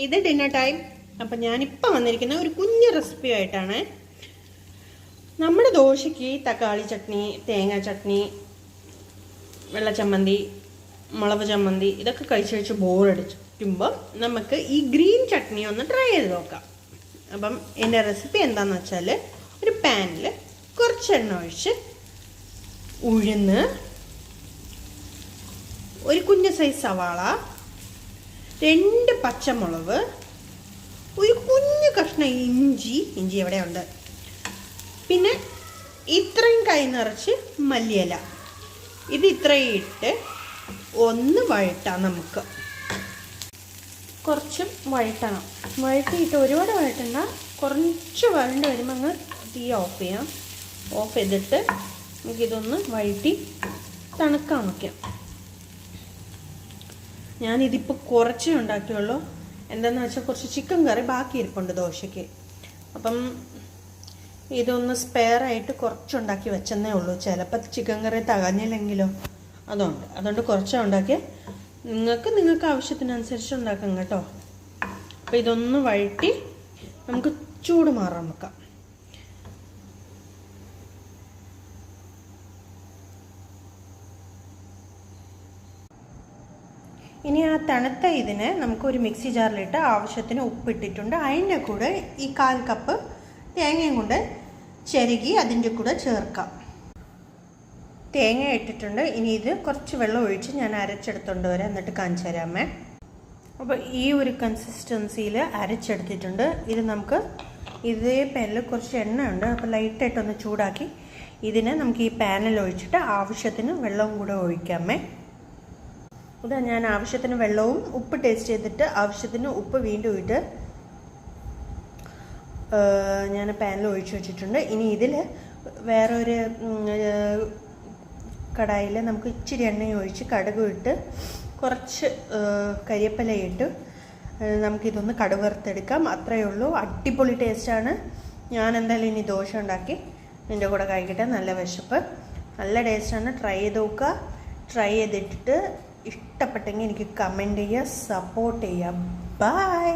ഇത് dinner time. അപ്പം ഞാനിപ്പോൾ വന്നിരിക്കുന്ന ഒരു കുഞ്ഞു റെസിപ്പി ആയിട്ടാണ്. നമ്മുടെ ദോശയ്ക്ക് തക്കാളി ചട്നി, തേങ്ങ ചട്നി, വെള്ളച്ചമ്മന്തി, മുളക് ചമ്മന്തി ഇതൊക്കെ കഴിച്ച് ബോറടിക്കുമ്പം നമുക്ക് ഈ ഗ്രീൻ ചട്നി ഒന്ന് ട്രൈ ചെയ്ത് നോക്കാം. അപ്പം എൻ്റെ റെസിപ്പി എന്താണെന്ന് വെച്ചാൽ, ഒരു പാനിൽ കുറച്ച് എണ്ണ ഒഴിച്ച് ഉഴുന്ന്, ഒരു കുഞ്ഞു സൈസ് സവാള, 2 പച്ചമുളക്, ഒരു കുഞ്ഞു കഷ്ണം ഇഞ്ചി എവിടെയുണ്ട്, പിന്നെ ഇത്രയും കൈ നിറച്ച് മല്ലിയില. ഇത് ഇത്രയും ഇട്ട് ഒന്ന് വഴറ്റാം. നമുക്ക് കുറച്ച് വഴറ്റണം. വഴറ്റിയിട്ട് ഒരുപാട് വഴറ്റണ്ട, കുറച്ച് വഴണ്ട് വരുമ്പോൾ അങ്ങ് തീ ഓഫ് ചെയ്യാം. ഓഫ് ചെയ്തിട്ട് നമുക്കിതൊന്ന് വഴറ്റി തണുക്കാൻ വയ്ക്കാം. ഞാനിതിപ്പോൾ കുറച്ചേ ഉണ്ടാക്കിയുള്ളൂ. എന്താണെന്ന് വെച്ചാൽ കുറച്ച് ചിക്കൻ കറി ബാക്കി ഇരിപ്പുണ്ട് ദോശയ്ക്ക്. അപ്പം ഇതൊന്ന് സ്പെയർ ആയിട്ട് കുറച്ചുണ്ടാക്കി വെച്ചെന്നേ ഉള്ളൂ. ചിലപ്പോൾ ചിക്കൻ കറി തികഞ്ഞില്ലെങ്കിലോ, അതുകൊണ്ട് കുറച്ചേ ഉണ്ടാക്കി. നിങ്ങൾക്ക് ആവശ്യത്തിനനുസരിച്ച് ഉണ്ടാക്കാം കേട്ടോ. അപ്പോൾ ഇതൊന്ന് വഴറ്റി നമുക്ക് ചൂട് മാറാൻ വെക്കാം. ഇനി ആ തണുത്ത ഇതിനെ നമുക്കൊരു മിക്സി ജാറിലിട്ട് ആവശ്യത്തിന് ഉപ്പിട്ടിട്ടുണ്ട്. അതിൻ്റെ കൂടെ ഈ 1/4 കപ്പ് തേങ്ങയും കൊണ്ട് ചിരകി അതിൻ്റെ കൂടെ ചേർക്കാം. തേങ്ങ ഇട്ടിട്ടുണ്ട്. ഇനി ഇത് കുറച്ച് വെള്ളം ഒഴിച്ച് ഞാൻ അരച്ചെടുത്തോണ്ട് വരാം, എന്നിട്ട് കാണിച്ചു തരാമേ. അപ്പോൾ ഈ ഒരു കൺസിസ്റ്റൻസിയിൽ അരച്ചെടുത്തിട്ടുണ്ട്. ഇത് നമുക്ക് ഇതേ പാനിൽ കുറച്ച് എണ്ണ ഉണ്ട്, അപ്പോൾ ലൈറ്റായിട്ടൊന്ന് ചൂടാക്കി ഇതിനെ നമുക്ക് ഈ പാനിൽ ഒഴിച്ചിട്ട് ആവശ്യത്തിന് വെള്ളവും കൂടെ ഒഴിക്കാമേ. ഇതാ ഞാൻ ആവശ്യത്തിന് വെള്ളവും ഉപ്പ് ടേസ്റ്റ് ചെയ്തിട്ട് ആവശ്യത്തിന് ഉപ്പ് വീണ്ടും ഇട്ട് ഞാൻ പാനിൽ ഒഴിച്ച് വെച്ചിട്ടുണ്ട്. ഇനി ഇതിൽ വേറൊരു കടായിൽ നമുക്ക് ഇച്ചിരി എണ്ണയും ഒഴിച്ച് കടുക് ഇട്ട് കുറച്ച് കരിവേപ്പില ഇട്ട് നമുക്കിതൊന്ന് കടുക് വറുത്തെടുക്കാം. അത്രയേ ഉള്ളൂ. അടിപൊളി ടേസ്റ്റാണ്. ഞാൻ എന്തായാലും ഇനി ദോശ ഉണ്ടാക്കി ഇതിൻ്റെ കൂടെ കഴിക്കട്ടെ. നല്ല വിശപ്പ്, നല്ല ടേസ്റ്റാണ്. ട്രൈ ചെയ്ത് നോക്കുക. ട്രൈ ചെയ്തിട്ട് ഇഷ്ടപ്പെട്ടെങ്കിൽ എനിക്ക് കമൻറ്റ് ചെയ്യുക, സപ്പോർട്ട് ചെയ്യുക. ബൈ.